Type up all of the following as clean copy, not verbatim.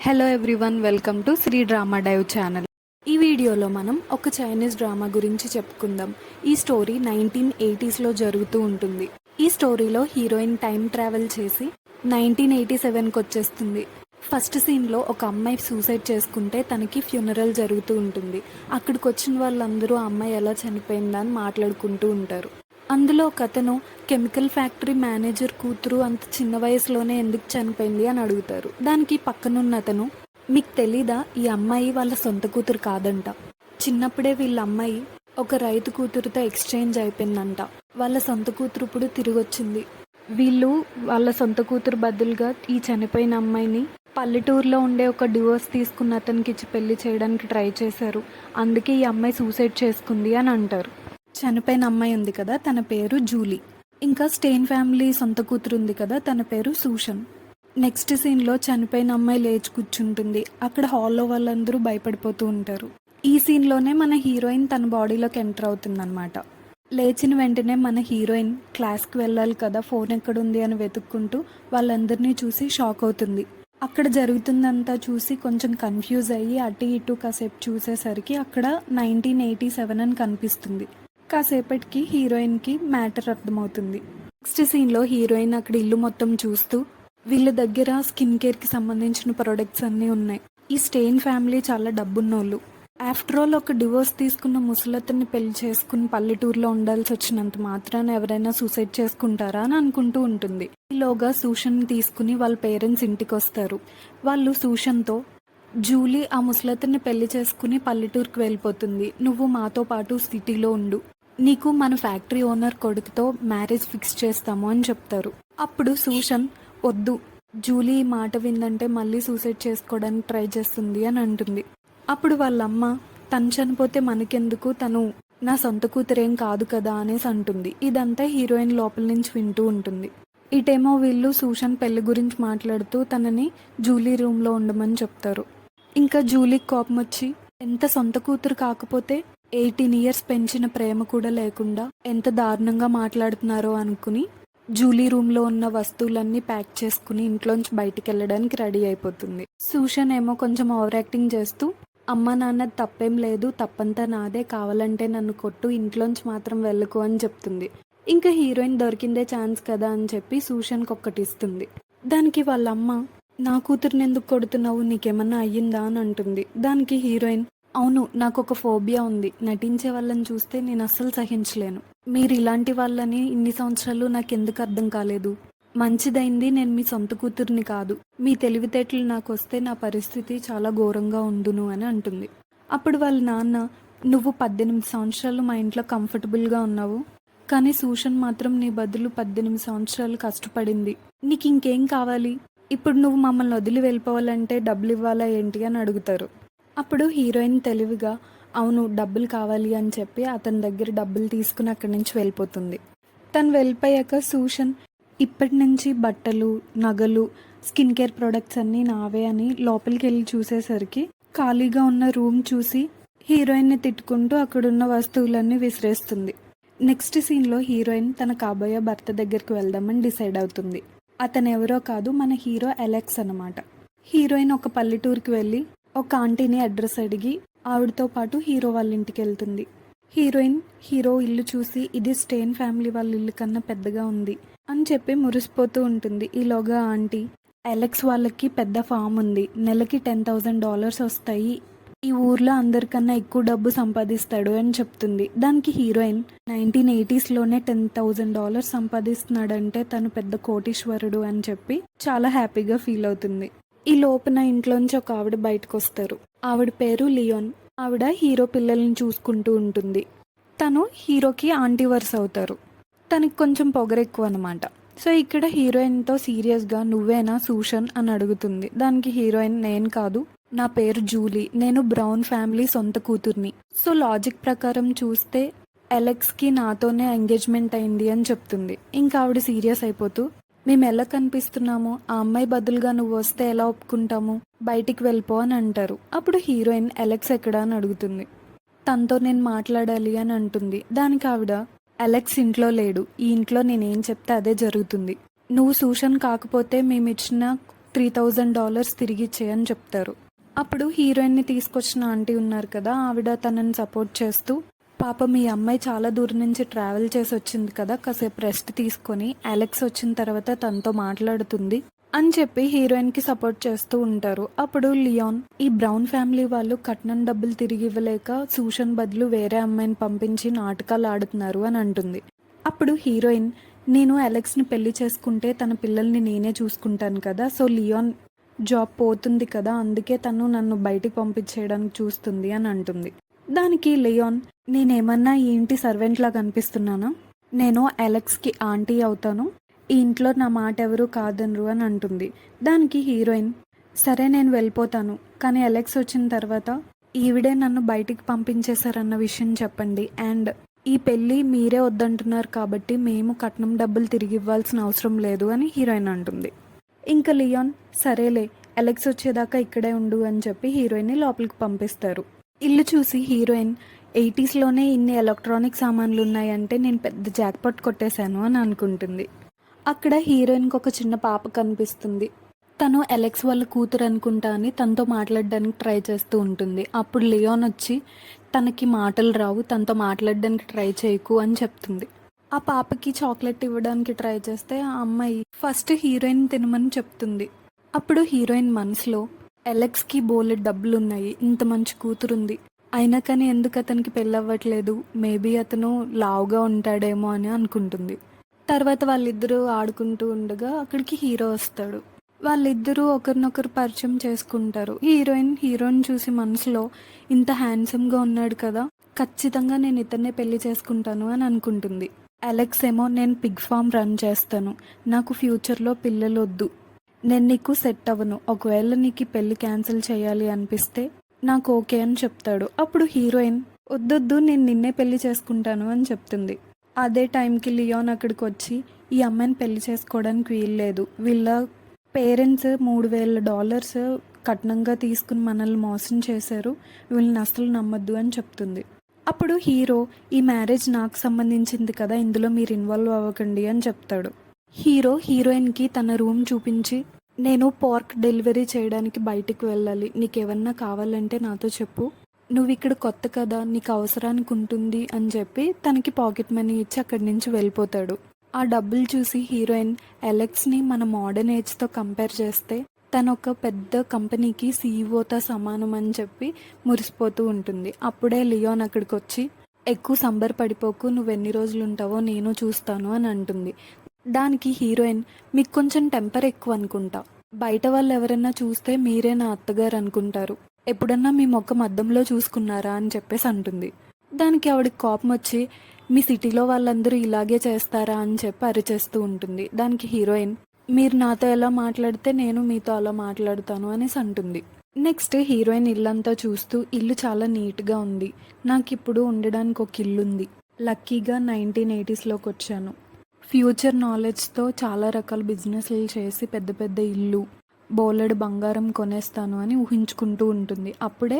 Hello everyone, welcome to Sri drama dive channel. ఈ వీడియోలో మనం ఒక చైనీస్ డ్రామా గురించి చెప్పుకుందాం. ఈ స్టోరీ 1980స్లో జరుగుతూ ఉంటుంది. ఈ స్టోరీలో హీరోయిన్ టైం ట్రావెల్ చేసి 1987కి వచ్చేస్తుంది. ఫస్ట్ సీన్లో ఒక అమ్మాయి సూసైడ్ చేసుకుంటే తనకి ఫ్యూనరల్ జరుగుతూ ఉంటుంది. అక్కడికి వచ్చిన వాళ్ళందరూ ఆ అమ్మాయి ఎలా చనిపోయిందా అని మాట్లాడుకుంటూ ఉంటారు. అందులో ఒక అతను కెమికల్ ఫ్యాక్టరీ మేనేజర్ కూతురు అంత చిన్న వయసులోనే ఎందుకు చనిపోయింది అని అడుగుతారు. దానికి పక్కనున్న అతను, మీకు తెలీదా, ఈ అమ్మాయి వాళ్ళ సొంత కూతురు కాదంట. చిన్నప్పుడే వీళ్ళ అమ్మాయి ఒక రైతు కూతురుతో ఎక్స్చేంజ్ అయిపోయిందంట. వాళ్ళ సొంత కూతురు ఇప్పుడు తిరిగి వచ్చింది. వీళ్ళు వాళ్ళ సొంత కూతురు బదులుగా ఈ చనిపోయిన అమ్మాయిని పల్లెటూరులో ఉండే ఒక డివోర్స్ తీసుకున్న అతనికి ఇచ్చి పెళ్లి చేయడానికి ట్రై చేశారు. అందుకే ఈ అమ్మాయి సూసైడ్ చేసుకుంది అని అంటారు. చనిపోయిన అమ్మాయి ఉంది కదా, తన పేరు జూలీ. ఇంకా స్టెయిన్ ఫ్యామిలీ సొంత కూతురు ఉంది కదా, తన పేరు సూషన్. నెక్స్ట్ సీన్లో చనిపోయిన అమ్మాయి లేచి కూర్చుంటుంది. అక్కడ హాల్లో వాళ్ళందరూ భయపడిపోతూ ఉంటారు. ఈ సీన్లోనే మన హీరోయిన్ తన బాడీలోకి ఎంటర్ అవుతుందన్నమాట. లేచిన వెంటనే మన హీరోయిన్ క్లాస్కి వెళ్ళాలి కదా, ఫోన్ ఎక్కడుంది అని వెతుక్కుంటూ వాళ్ళందరినీ చూసి షాక్ అవుతుంది. అక్కడ జరుగుతుందంతా చూసి కొంచెం కన్ఫ్యూజ్ అయ్యి అటు ఇటు కాసేపు చూసేసరికి అక్కడ 1987 అని కనిపిస్తుంది. కాసేపటికి హీరోయిన్కి మ్యాటర్ అర్థమవుతుంది. నెక్స్ట్ సీన్లో హీరోయిన్ అక్కడ ఇల్లు మొత్తం చూస్తూ, వీళ్ళ దగ్గర స్కిన్ కేర్కి సంబంధించిన ప్రొడక్ట్స్ అన్నీ ఉన్నాయి. ఈ స్టెయిన్ ఫ్యామిలీ చాలా డబ్బున్నోళ్ళు. ఆఫ్టర్ ఆల్ ఒక డివోర్స్ తీసుకున్న ముసలతని పెళ్లి చేసుకుని పల్లెటూరులో ఉండాల్సి వచ్చినంత మాత్రాన ఎవరైనా సూసైడ్ చేసుకుంటారా అని అనుకుంటూ ఉంటుంది. ఈలోగా సూషన్ తీసుకుని వాళ్ళ పేరెంట్స్ ఇంటికి వస్తారు. వాళ్ళు సూషన్తో, జూలీ ఆ ముసలతని పెళ్లి చేసుకుని పల్లెటూరుకి వెళ్ళిపోతుంది, నువ్వు మాతో పాటు సిటీలో ఉండు, నీకు మన ఫ్యాక్టరీ ఓనర్ కొడుకుతో మ్యారేజ్ ఫిక్స్ చేస్తాము అని చెప్తారు. అప్పుడు సూషన్, వద్దు, జూలీ ఈ మాట విందంటే మళ్ళీ సూసైడ్ చేసుకోవడానికి ట్రై చేస్తుంది అని అంటుంది. అప్పుడు వాళ్ళమ్మ, తను చనిపోతే మనకెందుకు, తను నా సొంత కూతురేం కాదు కదా అనేసి అంటుంది. ఇదంతా హీరోయిన్ లోపల నుంచి వింటూ ఉంటుంది. ఇటేమో వీళ్ళు సూషన్ పెళ్లి గురించి మాట్లాడుతూ తనని జూలీ రూమ్లో ఉండమని చెప్తారు. ఇంకా జూలీకి కోపం వచ్చి, ఎంత సొంత కూతురు కాకపోతే 18 ఇయర్స్ పెంచిన ప్రేమ కూడా లేకుండా ఎంత దారుణంగా మాట్లాడుతున్నారో అనుకుని జూలీ రూమ్లో ఉన్న వస్తువులన్నీ ప్యాక్ చేసుకుని ఇంట్లోంచి బయటికి వెళ్ళడానికి రెడీ అయిపోతుంది. సూషన్ ఏమో కొంచెం ఓవర్ యాక్టింగ్ చేస్తూ, అమ్మ నాన్న తప్పేం లేదు, తప్పంతా నాదే, కావాలంటే నన్ను కొట్టు, ఇంట్లోంచి మాత్రం వెళ్ళకు అని చెప్తుంది. ఇంకా హీరోయిన్ దొరికిందే ఛాన్స్ కదా అని చెప్పి సూషన్కి ఒక్కటి ఇస్తుంది. దానికి వాళ్ళమ్మ, నా కూతురుని ఎందుకు కొడుతున్నావు, నీకేమన్నా అయ్యిందా అని అంటుంది. దానికి హీరోయిన్, అవును, నాకు ఒక ఫోబియా ఉంది, నటించే వాళ్ళని చూస్తే నేను అస్సలు సహించలేను, మీరు ఇలాంటి వాళ్ళని ఇన్ని సంవత్సరాలు నాకు ఎందుకు అర్థం కాలేదు, మంచిదైంది నేను మీ సొంత కూతుర్ని కాదు, మీ తెలివితేటలు నాకు వస్తే నా పరిస్థితి చాలా ఘోరంగా ఉండును అని అంటుంది. అప్పుడు వాళ్ళ నాన్న, నువ్వు 18 సంవత్సరాలు మా ఇంట్లో కంఫర్టబుల్గా ఉన్నావు, కానీ సూషన్ మాత్రం నీ బదులు 18 సంవత్సరాలు కష్టపడింది, నీకు ఇంకేం కావాలి, ఇప్పుడు నువ్వు మమ్మల్ని వదిలి వెళ్ళిపోవాలంటే డబ్బులు ఇవ్వాలా ఏంటి అని అడుగుతారు. అప్పుడు హీరోయిన్ తెలివిగా, అవును డబ్బులు కావాలి అని చెప్పి అతని దగ్గర డబ్బులు తీసుకుని అక్కడి నుంచి వెళ్ళిపోతుంది. తను వెళ్ళిపోయాక సూషన్, ఇప్పటి నుంచి బట్టలు, నగలు, స్కిన్ కేర్ ప్రొడక్ట్స్ అన్నీ నావే అని లోపలికి వెళ్ళి చూసేసరికి ఖాళీగా ఉన్న రూమ్ చూసి హీరోయిన్ని తిట్టుకుంటూ అక్కడున్న వస్తువులన్నీ విసిరేస్తుంది. నెక్స్ట్ సీన్లో హీరోయిన్ తన కాబోయే భర్త దగ్గరికి వెళ్దామని డిసైడ్ అవుతుంది. అతను ఎవరో కాదు, మన హీరో అలెక్స్ అన్నమాట. హీరోయిన్ ఒక పల్లెటూరుకి వెళ్ళి ఒక ఆంటీని అడ్రస్ అడిగి ఆవిడతో పాటు హీరో వాళ్ళ ఇంటికి వెళ్తుంది. హీరోయిన్ హీరో ఇల్లు చూసి, ఇది స్టెయిన్ ఫ్యామిలీ వాళ్ళ ఇల్లు కన్నా పెద్దగా ఉంది అని చెప్పి మురిసిపోతూ ఉంటుంది. ఈలోగా ఆంటీ, అలెక్స్ వాళ్ళకి పెద్ద ఫామ్ ఉంది, నెలకి $10,000 వస్తాయి, ఈ ఊర్లో అందరికన్నా ఎక్కువ డబ్బు సంపాదిస్తాడు అని చెప్తుంది. దానికి హీరోయిన్, 1980స్లోనే $10,000 సంపాదిస్తున్నాడంటే తను పెద్ద కోటీశ్వరుడు అని చెప్పి చాలా హ్యాపీగా ఫీల్ అవుతుంది. ఈ లోపున ఇంట్లోంచి ఒక ఆవిడ బయటకు వస్తారు. ఆవిడ పేరు లియోన్. ఆవిడ హీరో పిల్లల్ని చూసుకుంటూ ఉంటుంది. తను హీరోకి ఆంటీ వరుస అవుతారు. తనకి కొంచెం పొగరెక్కువ అనమాట. సో ఇక్కడ హీరోయిన్తో సీరియస్గా, నువ్వేనా సూషన్ అని అడుగుతుంది. దానికి హీరోయిన్, నేను కాదు, నా పేరు జూలీ, నేను బ్రౌన్ ఫ్యామిలీ సొంత కూతుర్ని. సో లాజిక్ ప్రకారం చూస్తే అలెక్స్కి నాతోనే ఎంగేజ్మెంట్ అయింది అని చెప్తుంది. ఇంకా ఆవిడ సీరియస్ అయిపోతూ, మేము ఎలా కనిపిస్తున్నాము, ఆ అమ్మాయి బదులుగా నువ్వు వస్తే ఎలా ఒప్పుకుంటాము, బయటికి వెళ్ళిపో అని అంటారు. అప్పుడు హీరోయిన్, అలెక్స్ ఎక్కడా అని అడుగుతుంది. తనతో నేను మాట్లాడాలి అని అంటుంది. దానికి ఆవిడ, అలెక్స్ ఇంట్లో లేడు, ఈ ఇంట్లో నేనేం చెప్తే అదే జరుగుతుంది, నువ్వు సూషన్ కాకపోతే మేము ఇచ్చిన $3,000 తిరిగి ఇచ్చేయని చెప్తారు. అప్పుడు హీరోయిన్ని తీసుకొచ్చిన ఆంటీ ఉన్నారు కదా, ఆవిడ తనని సపోర్ట్ చేస్తూ, పాపం మీ అమ్మాయి చాలా దూరం నుంచి ట్రావెల్ చేసి వచ్చింది కదా, కాసేపు రెస్ట్ తీసుకొని అలెక్స్ వచ్చిన తర్వాత తనతో మాట్లాడుతుంది అని చెప్పి హీరోయిన్కి సపోర్ట్ చేస్తూ ఉంటారు. అప్పుడు లియాన్, ఈ బ్రౌన్ ఫ్యామిలీ వాళ్ళు కట్నం డబ్బులు తిరిగి ఇవ్వలేక సూషన్ బదులు వేరే అమ్మాయిని పంపించి నాటకాలు ఆడుతున్నారు అని అంటుంది. అప్పుడు హీరోయిన్, నేను అలెక్స్ని పెళ్లి చేసుకుంటే తన పిల్లల్ని నేనే చూసుకుంటాను కదా, సో లియాన్ జాబ్ పోతుంది కదా, అందుకే తను నన్ను బయటికి పంపించేయడానికి చూస్తుంది అని అంటుంది. దానికి లియాన్, నేనేమన్నా ఈ ఇంటి సర్వెంట్ లాగా అనిపిస్తున్నానా? నేను అలెక్స్కి ఆంటీ అవుతాను, ఈ ఇంట్లో నా మాట ఎవరు కాదనరు అని అంటుంది. దానికి హీరోయిన్, సరే నేను వెళ్ళిపోతాను, కానీ అలెక్స్ వచ్చిన తర్వాత ఈవిడే నన్ను బయటికి పంపించేశారన్న విషయం చెప్పండి, అండ్ ఈ పెళ్ళి మీరే వద్దంటున్నారు కాబట్టి మేము కట్నం డబ్బులు తిరిగి ఇవ్వాల్సిన అవసరం లేదు అని హీరోయిన్ అంటుంది. ఇంకా లియాన్, సరేలే అలెక్స్ వచ్చేదాకా ఇక్కడే ఉండు అని చెప్పి హీరోయిన్ని లోపలికి పంపిస్తారు. ఇల్లు చూసి హీరోయిన్, 80స్లోనే ఇన్ని ఎలక్ట్రానిక్ సామాన్లు ఉన్నాయంటే నేను పెద్ద జాక్పాట్ కొట్టేశాను అని అనుకుంటుంది. అక్కడ హీరోయిన్కి ఒక చిన్న పాప కనిపిస్తుంది. తను అలెక్స్ వాళ్ళ కూతురు అనుకుంటా అని తనతో మాట్లాడడానికి ట్రై చేస్తూ ఉంటుంది. అప్పుడు లియాన్ వచ్చి, తనకి మాటలు రావు, తనతో మాట్లాడడానికి ట్రై చేయకు అని చెప్తుంది. ఆ పాపకి చాక్లెట్ ఇవ్వడానికి ట్రై చేస్తే ఆ అమ్మాయి ఫస్ట్ హీరోయిన్ తినమని చెప్తుంది. అప్పుడు హీరోయిన్ మనసులో, అలెక్స్కి బోలెడ్ డబ్బులు ఉన్నాయి, ఇంత మంచి కూతురుంది, అయినా కానీ ఎందుకు అతనికి పెళ్ళవ్వట్లేదు, మేబీ అతను లావుగా ఉంటాడేమో అని అనుకుంటుంది. తర్వాత వాళ్ళిద్దరూ ఆడుకుంటూ ఉండగా అక్కడికి హీరో వస్తాడు. వాళ్ళిద్దరూ ఒకరినొకరు పరిచయం చేసుకుంటారు. హీరోయిన్ చూసి మనసులో, ఇంత హ్యాండ్సమ్గా ఉన్నాడు కదా, ఖచ్చితంగా నేను ఇతన్నే పెళ్లి చేసుకుంటాను అని అనుకుంటుంది. అలెక్స్ ఏమో, నేను పిగ్ ఫామ్ రన్ చేస్తాను, నాకు ఫ్యూచర్లో పిల్లలు వద్దు, నేను నీకు సెట్ అవ్వను, ఒకవేళ నీకు పెళ్లి క్యాన్సిల్ చేయాలి అనిపిస్తే నాకు ఓకే అని చెప్తాడు. అప్పుడు హీరోయిన్, వద్దొద్దు నేను నిన్నే పెళ్లి చేసుకుంటాను అని చెప్తుంది. అదే టైంకి లియాన్ అక్కడికి వచ్చి, ఈ అమ్మాయిని పెళ్లి చేసుకోవడానికి వీల్లేదు, వీళ్ళ పేరెంట్స్ $3,000 కట్నంగా తీసుకుని మనల్ని మోసం చేశారు, వీళ్ళని అసలు నమ్మద్దు అని చెప్తుంది. అప్పుడు హీరో, ఈ మ్యారేజ్ నాకు సంబంధించింది కదా, ఇందులో మీరు ఇన్వాల్వ్ అవ్వకండి అని చెప్తాడు. హీరోయిన్కి తన రూమ్ చూపించి, నేను పార్క్ డెలివరీ చేయడానికి బయటికి వెళ్ళాలి, నీకేమన్నా కావాలంటే నాతో చెప్పు, నువ్వు ఇక్కడ కొత్త కదా, నీకు అవసరానికి ఉంటుంది అని చెప్పి తనకి పాకెట్ మనీ ఇచ్చి అక్కడి నుంచి వెళ్ళిపోతాడు. ఆ డబ్బులు చూసి హీరోయిన్, అలెక్స్ని మన మోడర్న్ ఏజ్తో కంపేర్ చేస్తే తను ఒక పెద్ద కంపెనీకి సీఈఓతో సమానం అని చెప్పి మురిసిపోతూ ఉంటుంది. అప్పుడే లియాన్ అక్కడికి వచ్చి, ఎక్కువ సంబరపడిపోకు, నువ్వు ఎన్ని రోజులు ఉంటావో నేను చూస్తాను అని అంటుంది. దానికి హీరోయిన్, మీకు కొంచెం టెంపర్ ఎక్కువ అనుకుంటా, బయట వాళ్ళు ఎవరైనా చూస్తే మీరే నా అత్తగారు అనుకుంటారు, ఎప్పుడన్నా మీ ముఖం అద్దంలో చూసుకున్నారా అని చెప్పేసి అంటుంది. దానికి ఆవిడకి కోపం వచ్చి, మీ సిటీలో వాళ్ళందరూ ఇలాగే చేస్తారా అని చెప్పి అరిచేస్తూ ఉంటుంది. దానికి హీరోయిన్, మీరు నాతో ఎలా మాట్లాడితే నేను మీతో అలా మాట్లాడతాను అనేసి అంటుంది. నెక్స్ట్ హీరోయిన్ ఇల్లంతా చూస్తూ, ఇల్లు చాలా నీట్గా ఉంది, నాకు ఇప్పుడు ఉండడానికి ఒక ఇల్లు ఉంది, లక్కీగా 1980స్లోకి వచ్చాను, ఫ్యూచర్ నాలెడ్జ్తో చాలా రకాల బిజినెస్లు చేసి పెద్ద పెద్ద ఇల్లు, బోలెడు బంగారం కొనేస్తాను అని ఊహించుకుంటూ ఉంటుంది. అప్పుడే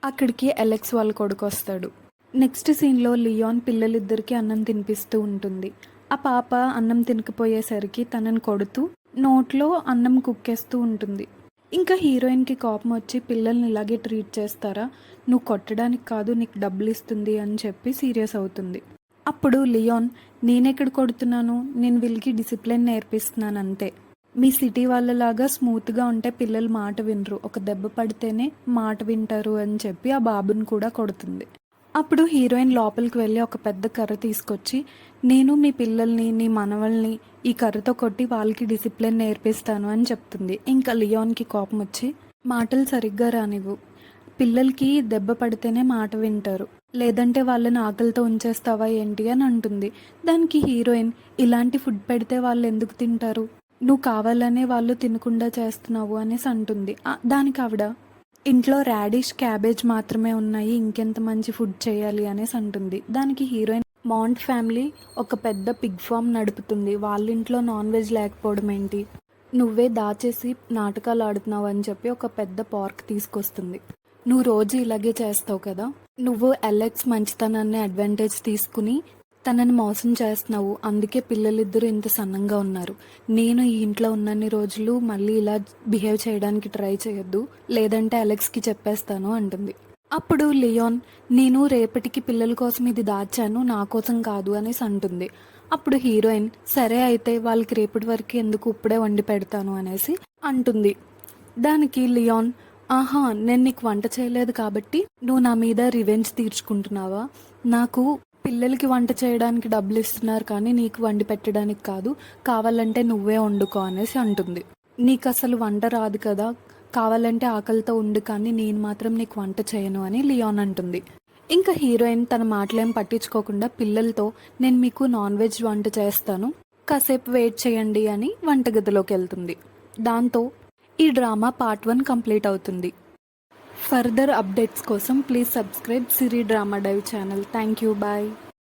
అక్కడికి అలెక్స్ వాళ్ళ కొడుకు వస్తాడు. నెక్స్ట్ సీన్లో లియాన్ పిల్లలిద్దరికీ అన్నం తినిపిస్తూ ఉంటుంది. ఆ పాప అన్నం తినకపోయేసరికి తనని కొడుతూ నోట్లో అన్నం కుక్కేస్తూ ఉంటుంది. ఇంకా హీరోయిన్కి కోపం వచ్చి, పిల్లల్ని ఇలాగే ట్రీట్ చేస్తారా, నువ్వు కొట్టడానికి కాదు నీకు డబ్బులు ఇస్తుంది అని చెప్పి సీరియస్ అవుతుంది. అప్పుడు లియాన్, నేనెక్కడ కొడుతున్నాను, నేను వీళ్ళకి డిసిప్లిన్ నేర్పిస్తున్నాను అంతే, మీ సిటీ వాళ్ళలాగా స్మూత్గా ఉంటే పిల్లలు మాట వినరు, ఒక దెబ్బ పడితేనే మాట వింటారు అని చెప్పి ఆ బాబుని కూడా కొడుతుంది. అప్పుడు హీరోయిన్ లోపలికి వెళ్ళి ఒక పెద్ద కర్ర తీసుకొచ్చి, నేను మీ పిల్లల్ని నీ మనవల్ని ఈ కర్రతో కొట్టి వాళ్ళకి డిసిప్లిన్ నేర్పిస్తాను అని చెప్తుంది. ఇంకా లియాన్కి కోపం వచ్చి, మాటలు సరిగ్గా రానివ్వు, పిల్లలకి దెబ్బ పడితేనే మాట వింటారు, లేదంటే వాళ్ళని ఆకలితో ఉంచేస్తావా ఏంటి అని అంటుంది. దానికి హీరోయిన్, ఇలాంటి ఫుడ్ పెడితే వాళ్ళు ఎందుకు తింటారు, నువ్వు కావాలనే వాళ్ళు తినకుండా చేస్తున్నావు అనేసి అంటుంది. దానికి ఆవిడ, ఇంట్లో రాడిష్ క్యాబేజ్ మాత్రమే ఉన్నాయి, ఇంకెంత మంచి ఫుడ్ చేయాలి అనేసి అంటుంది. దానికి హీరోయిన్, మాంట్ ఫ్యామిలీ ఒక పెద్ద పిగ్ ఫామ్ నడుపుతుంది, వాళ్ళ ఇంట్లో నాన్ వెజ్ లేకపోవడం ఏంటి, నువ్వే దాచేసి నాటకాలు ఆడుతున్నావు అని చెప్పి ఒక పెద్ద పార్క్ తీసుకొస్తుంది. నువ్వు రోజు ఇలాగే చేస్తావు కదా, నువ్వు అలెక్స్ మంచితనాన్ని అడ్వాంటేజ్ తీసుకుని తనని మోసం చేస్తున్నావు, అందుకే పిల్లలిద్దరూ ఇంత సన్నంగా ఉన్నారు. నేను ఈ ఇంట్లో ఉన్నన్ని రోజులు మళ్ళీ ఇలా బిహేవ్ చేయడానికి ట్రై చేయొద్దు, లేదంటే అలెక్స్కి చెప్పేస్తాను అంటుంది. అప్పుడు లియోన్, నేను రేపటికి పిల్లల కోసం ఇది దాచాను, నా కోసం కాదు అనేసి అంటుంది. అప్పుడు హీరోయిన్, సరే అయితే వాళ్ళకి రేపటి వరకు ఎందుకు, ఇప్పుడే వండి పెడతాను అనేసి అంటుంది. దానికి లియోన్, ఆహా, నేను నీకు వంట చేయలేదు కాబట్టి నువ్వు నా మీద రివెంజ్ తీర్చుకుంటున్నావా? నాకు పిల్లలకి వంట చేయడానికి డబ్బులు ఇస్తున్నారు కానీ నీకు వండి పెట్టడానికి కాదు, కావాలంటే నువ్వే వండుకో అనేసి అంటుంది. నీకు అసలు వంట రాదు కదా, కావాలంటే ఆకలితో ఉండు కానీ నేను మాత్రం నీకు వంట చేయను అని లియోన్ అంటుంది. ఇంకా హీరోయిన్ తన మాటలేం పట్టించుకోకుండా పిల్లలతో, నేను మీకు నాన్ వెజ్ వంట చేస్తాను, కాసేపు వెయిట్ చేయండి అని వంటగదిలోకి వెళ్తుంది. దాంతో ఈ డ్రామా పార్ట్ 1 కంప్లీట్ అవుతుంది. ఫర్దర్ అప్డేట్స్ కోసం please subscribe Siri drama dive channel. Thank you, bye.